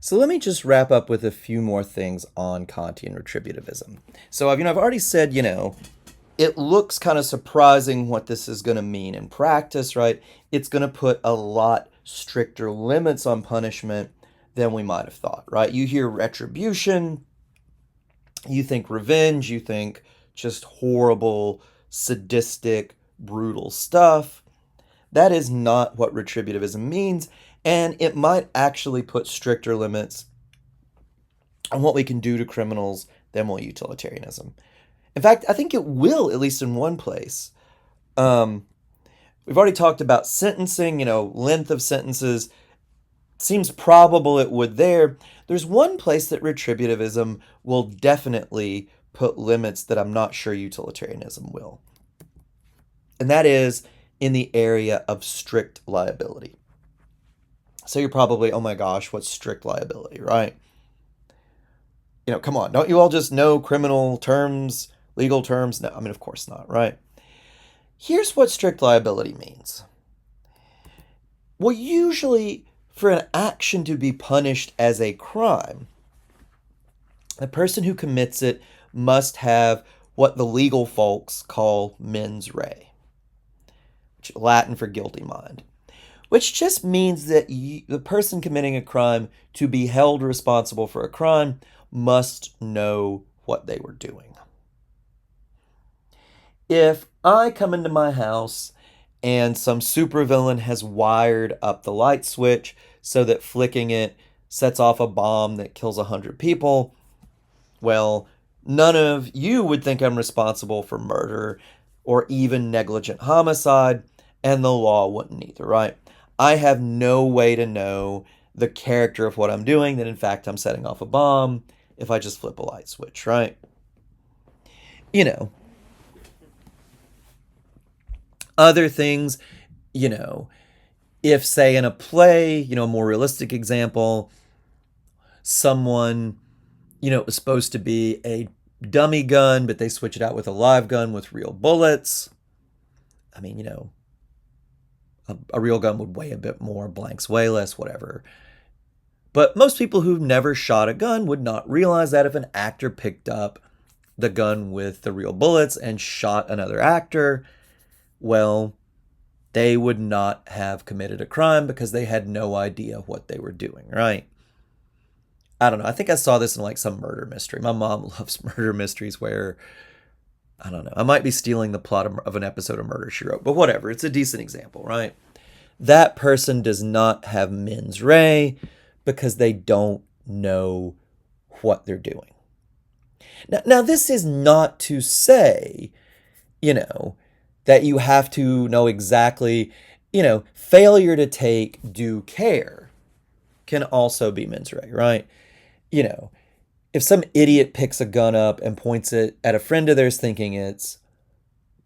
So let me just wrap up with a few more things on Kantian retributivism. So I've already said, it looks kind of surprising what this is going to mean in practice, right? It's going to put a lot stricter limits on punishment than we might have thought, right? You hear retribution, you think revenge, you think just horrible, sadistic, brutal stuff. That is not what retributivism means, and it might actually put stricter limits on what we can do to criminals than will utilitarianism. In fact, I think it will, at least in one place. Um, we've already talked about sentencing, length of sentences. Seems probable it would there. There's one place that retributivism will definitely put limits that I'm not sure utilitarianism will. And that is in the area of strict liability. So you're probably, oh my gosh, what's strict liability, right? Come on, don't you all just know criminal terms, legal terms? No, I mean, of course not, right? Here's what strict liability means. Well, usually for an action to be punished as a crime, the person who commits it must have what the legal folks call mens rea, which is Latin for guilty mind, which just means that the person committing a crime to be held responsible for a crime must know what they were doing. If I come into my house and some supervillain has wired up the light switch so that flicking it sets off a bomb that kills 100 people, well, none of you would think I'm responsible for murder or even negligent homicide, and the law wouldn't either, right? I have no way to know the character of what I'm doing, that in fact I'm setting off a bomb if I just flip a light switch, right? You know, other things, you know, if, say, in a play, a more realistic example, someone, is supposed to be a dummy gun, but they switch it out with a live gun with real bullets. I mean, a real gun would weigh a bit more, blanks weigh less, whatever. But most people who've never shot a gun would not realize that if an actor picked up the gun with the real bullets and shot another actor, well, they would not have committed a crime because they had no idea what they were doing, right? I don't know. I think I saw this in like some murder mystery. My mom loves murder mysteries where, I don't know, I might be stealing the plot of an episode of Murder, She Wrote, but whatever. It's a decent example, right? That person does not have mens rea because they don't know what they're doing. Now this is not to say, that you have to know exactly, failure to take due care can also be mens rea, right? If some idiot picks a gun up and points it at a friend of theirs thinking it's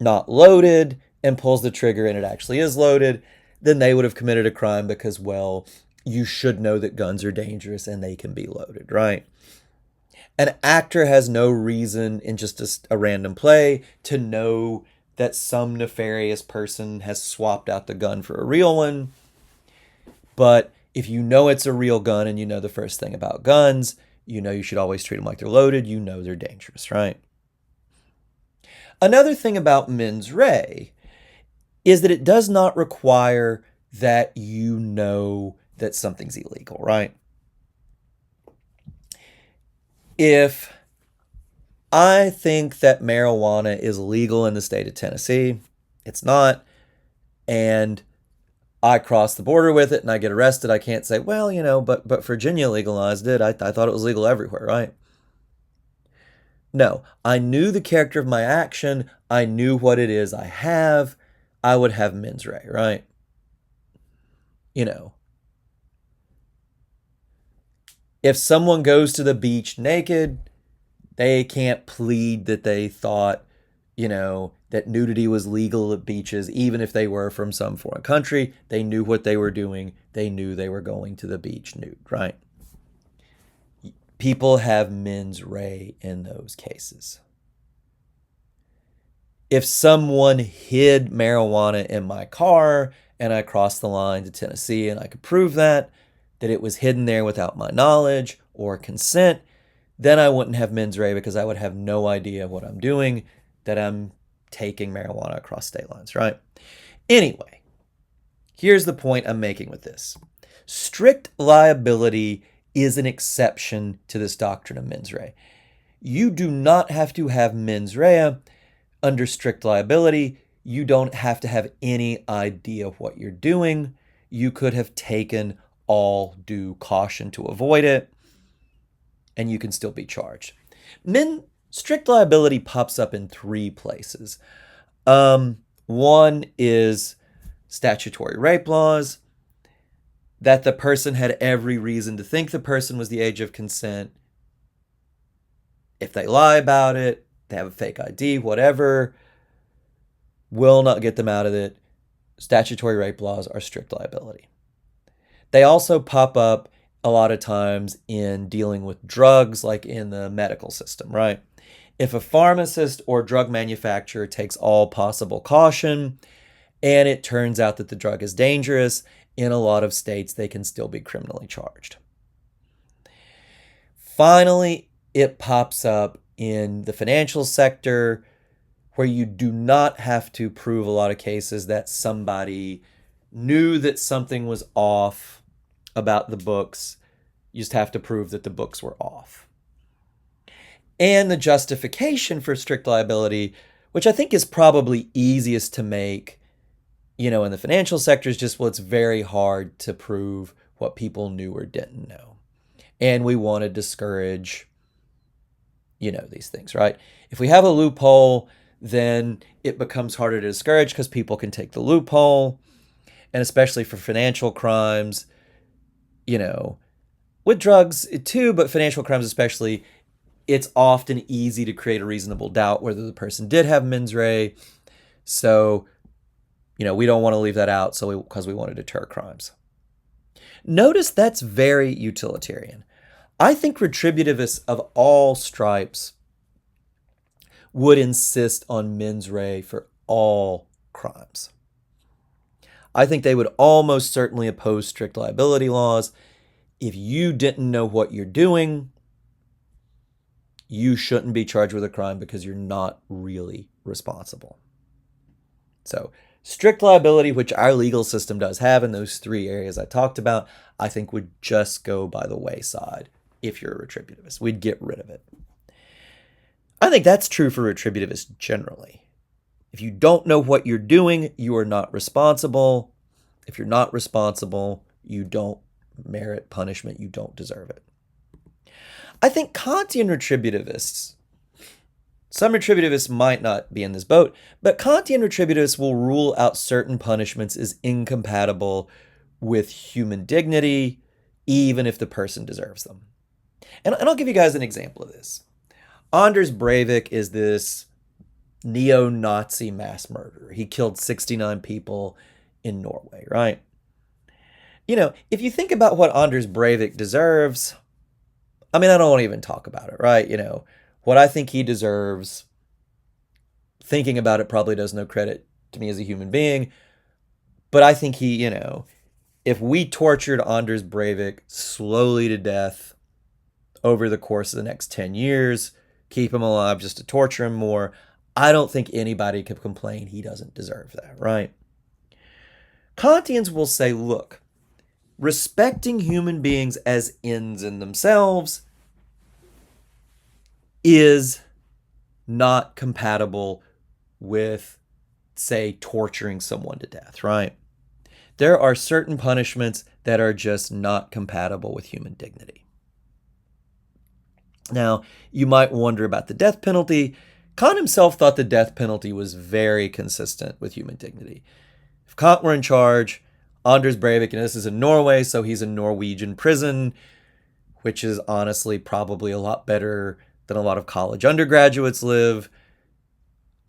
not loaded and pulls the trigger and it actually is loaded, then they would have committed a crime because, well, you should know that guns are dangerous and they can be loaded, right? An actor has no reason in just a random play to know that some nefarious person has swapped out the gun for a real one. But if you know it's a real gun and you know the first thing about guns, you should always treat them like they're loaded. They're dangerous, right? Another thing about mens rea is that it does not require that you know that something's illegal, right? If I think that marijuana is legal in the state of Tennessee, it's not, and I cross the border with it and I get arrested, I can't say, well, but Virginia legalized it. I thought it was legal everywhere, right? No, I knew the character of my action. I knew what it is I have. I would have mens rea, right? If someone goes to the beach naked, they can't plead that they thought, that nudity was legal at beaches, even if they were from some foreign country. They knew what they were doing. They knew they were going to the beach nude, right? People have mens rea in those cases. If someone hid marijuana in my car and I crossed the line to Tennessee and I could prove that, that it was hidden there without my knowledge or consent, then I wouldn't have mens rea because I would have no idea what I'm doing, that I'm taking marijuana across state lines, right? Anyway, here's the point I'm making with this. Strict liability is an exception to this doctrine of mens rea. You do not have to have mens rea under strict liability. You don't have to have any idea of what you're doing. You could have taken all due caution to avoid it, and you can still be charged. Strict liability pops up in three places. One is statutory rape laws, that the person had every reason to think the person was the age of consent. If they lie about it, they have a fake ID, whatever, will not get them out of it. Statutory rape laws are strict liability. They also pop up a lot of times in dealing with drugs, like in the medical system, right? If a pharmacist or drug manufacturer takes all possible caution and it turns out that the drug is dangerous, in a lot of states, they can still be criminally charged. Finally, it pops up in the financial sector, where you do not have to prove a lot of cases that somebody knew that something was off about the books. You just have to prove that the books were off. And the justification for strict liability, which I think is probably easiest to make, in the financial sector, is just, well, it's very hard to prove what people knew or didn't know. And we want to discourage, these things, right? If we have a loophole, then it becomes harder to discourage because people can take the loophole. And especially for financial crimes, with drugs too, but financial crimes especially, it's often easy to create a reasonable doubt whether the person did have mens rea. So, we don't want to leave that out because we want to deter crimes. Notice that's very utilitarian. I think retributivists of all stripes would insist on mens rea for all crimes. I think they would almost certainly oppose strict liability laws. If you didn't know what you're doing, you shouldn't be charged with a crime because you're not really responsible. So, strict liability, which our legal system does have in those three areas I talked about, I think would just go by the wayside if you're a retributivist. We'd get rid of it. I think that's true for retributivists generally. If you don't know what you're doing, you are not responsible. If you're not responsible, you don't merit punishment. You don't deserve it. I think Kantian retributivists, some retributivists might not be in this boat, but Kantian retributivists will rule out certain punishments as incompatible with human dignity, even if the person deserves them. And I'll give you guys an example of this. Anders Breivik is this neo-Nazi mass murderer. He killed 69 people in Norway, right? If you think about what Anders Breivik deserves, I don't want to even talk about it, right? What I think he deserves, thinking about it probably does no credit to me as a human being, but I think he, if we tortured Anders Breivik slowly to death over the course of the next 10 years, keep him alive just to torture him more, I don't think anybody could complain he doesn't deserve that, right? Kantians will say, look, respecting human beings as ends in themselves is not compatible with, say, torturing someone to death, right? There are certain punishments that are just not compatible with human dignity. Now, you might wonder about the death penalty. Kant himself thought the death penalty was very consistent with human dignity. If Kant were in charge, Anders Breivik, and this is in Norway, so he's in Norwegian prison, which is honestly probably a lot better than a lot of college undergraduates live.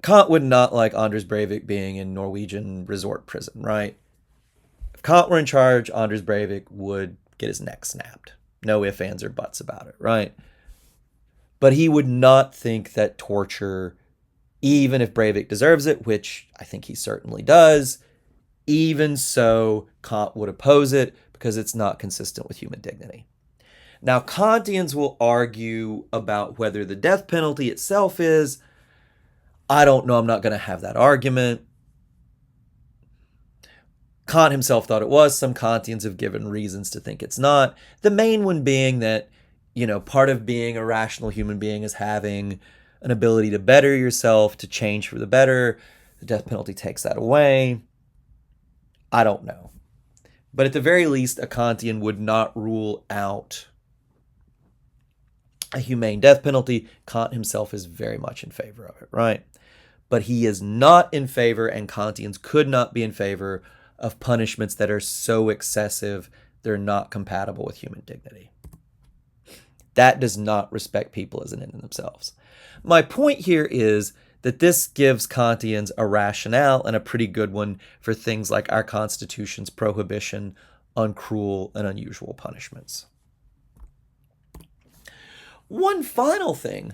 Kant would not like Anders Breivik being in Norwegian resort prison, right? If Kant were in charge, Anders Breivik would get his neck snapped. No ifs, ands, or buts about it, right? But he would not think that torture, even if Breivik deserves it, which I think he certainly does, even so, Kant would oppose it because it's not consistent with human dignity. Now, Kantians will argue about whether the death penalty itself is. I don't know. I'm not going to have that argument. Kant himself thought it was. Some Kantians have given reasons to think it's not. The main one being that, part of being a rational human being is having an ability to better yourself, to change for the better. The death penalty takes that away. I don't know. But at the very least, a Kantian would not rule out a humane death penalty. Kant himself is very much in favor of it, right? But he is not in favor, and Kantians could not be in favor of punishments that are so excessive they're not compatible with human dignity. That does not respect people as an end in themselves. My point here is that this gives Kantians a rationale, and a pretty good one, for things like our Constitution's prohibition on cruel and unusual punishments. One final thing,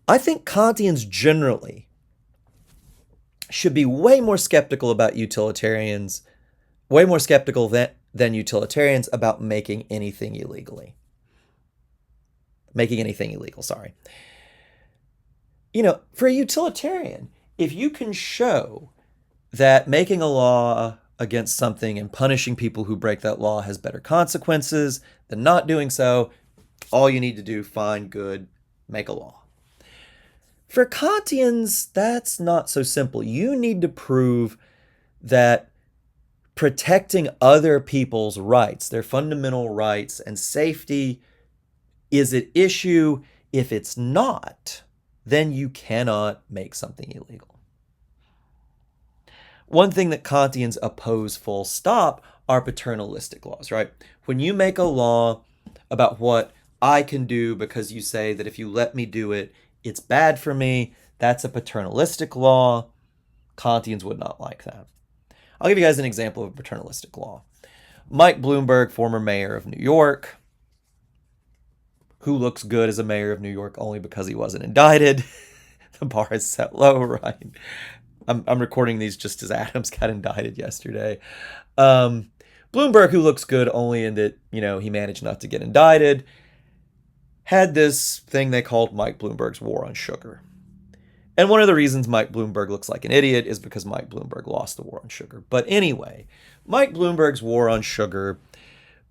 I think Kantians generally should be way more skeptical about utilitarians, way more skeptical than utilitarians about making anything illegal, sorry. For a utilitarian, if you can show that making a law against something and punishing people who break that law has better consequences than not doing so, all you need to do, fine, good, make a law. For Kantians, that's not so simple. You need to prove that protecting other people's rights, their fundamental rights and safety, is at issue. If it's not, then you cannot make something illegal. One thing that Kantians oppose full stop are paternalistic laws, right? When you make a law about what I can do because you say that if you let me do it, it's bad for me, that's a paternalistic law. Kantians would not like that. I'll give you guys an example of a paternalistic law. Mike Bloomberg, former mayor of New York, who looks good as a mayor of New York only because he wasn't indicted. The bar is set low, right? I'm recording these just as Adams got indicted yesterday. Bloomberg, who looks good only in that, he managed not to get indicted, had this thing they called Mike Bloomberg's war on sugar. And one of the reasons Mike Bloomberg looks like an idiot is because Mike Bloomberg lost the war on sugar. But anyway, Mike Bloomberg's war on sugar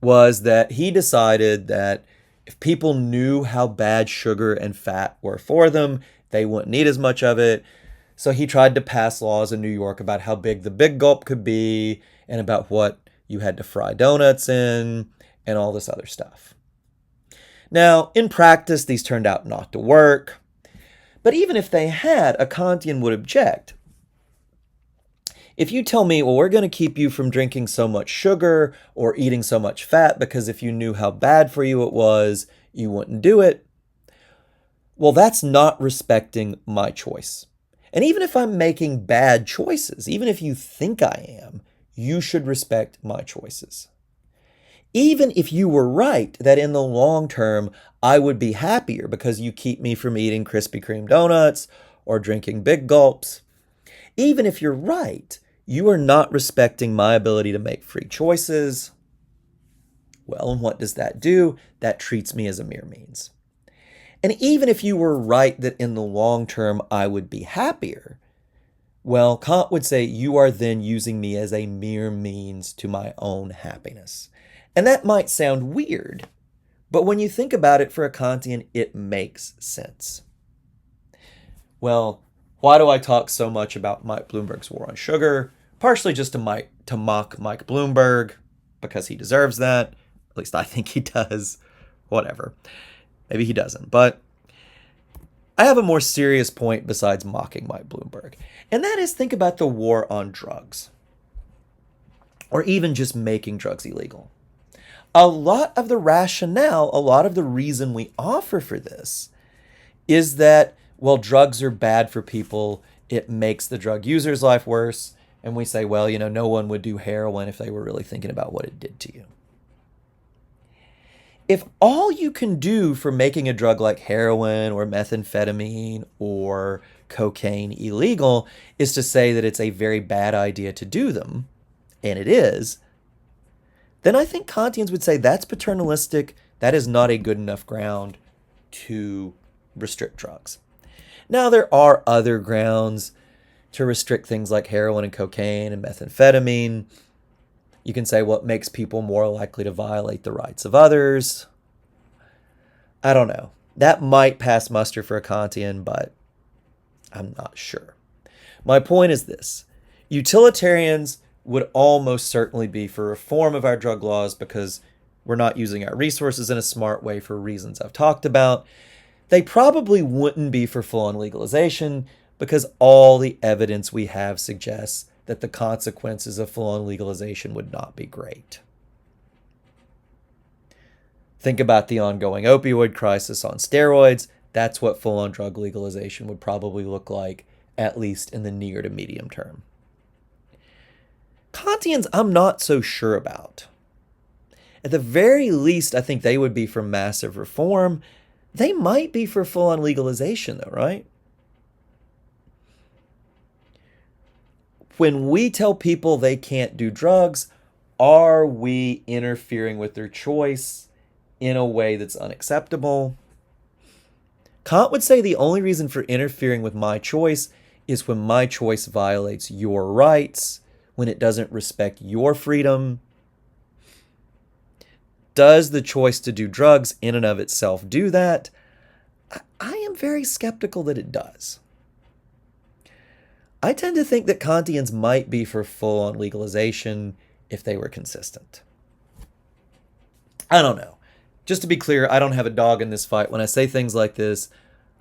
was that he decided that if people knew how bad sugar and fat were for them, they wouldn't eat as much of it. So he tried to pass laws in New York about how big the big gulp could be and about what you had to fry donuts in and all this other stuff. Now, in practice, these turned out not to work. But even if they had, a Kantian would object. If you tell me, well, we're going to keep you from drinking so much sugar or eating so much fat because if you knew how bad for you it was, you wouldn't do it. Well, that's not respecting my choice. And even if I'm making bad choices, even if you think I am, you should respect my choices. Even if you were right that in the long term, I would be happier because you keep me from eating Krispy Kreme donuts or drinking big gulps, even if you're right, you are not respecting my ability to make free choices. Well, and what does that do? That treats me as a mere means. And even if you were right that in the long term I would be happier, well, Kant would say you are then using me as a mere means to my own happiness. And that might sound weird, but when you think about it for a Kantian, it makes sense. Well, why do I talk so much about Mike Bloomberg's war on sugar? Partially just to mock Mike Bloomberg, because he deserves that. At least I think he does. Whatever. Maybe he doesn't. But I have a more serious point besides mocking Mike Bloomberg. And that is, think about the war on drugs. Or even just making drugs illegal. A lot of the rationale, a lot of the reason we offer for this is that, well, drugs are bad for people. It makes the drug user's life worse. And we say, well, no one would do heroin if they were really thinking about what it did to you. If all you can do for making a drug like heroin or methamphetamine or cocaine illegal is to say that it's a very bad idea to do them, and it is, then I think Kantians would say that's paternalistic. That is not a good enough ground to restrict drugs. Now, there are other grounds to restrict things like heroin and cocaine and methamphetamine. You can say what makes people more likely to violate the rights of others. I don't know. That might pass muster for a Kantian, but I'm not sure. My point is this. Utilitarians would almost certainly be for reform of our drug laws because we're not using our resources in a smart way for reasons I've talked about. They probably wouldn't be for full-on legalization because all the evidence we have suggests that the consequences of full-on legalization would not be great. Think about the ongoing opioid crisis on steroids. That's what full-on drug legalization would probably look like, at least in the near to medium term. Kantians, I'm not so sure about. At the very least, I think they would be for massive reform. They might be for full-on legalization, though, right? When we tell people they can't do drugs, are we interfering with their choice in a way that's unacceptable? Kant would say the only reason for interfering with my choice is when my choice violates your rights, when it doesn't respect your freedom. Does the choice to do drugs in and of itself do that? I am very skeptical that it does. I tend to think that Kantians might be for full-on legalization if they were consistent. I don't know. Just to be clear, I don't have a dog in this fight. When I say things like this,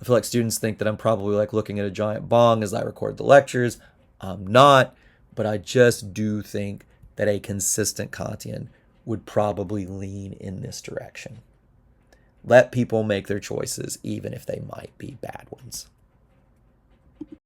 I feel like students think that I'm probably like looking at a giant bong as I record the lectures. I'm not, but I just do think that a consistent Kantian would probably lean in this direction. Let people make their choices, even if they might be bad ones.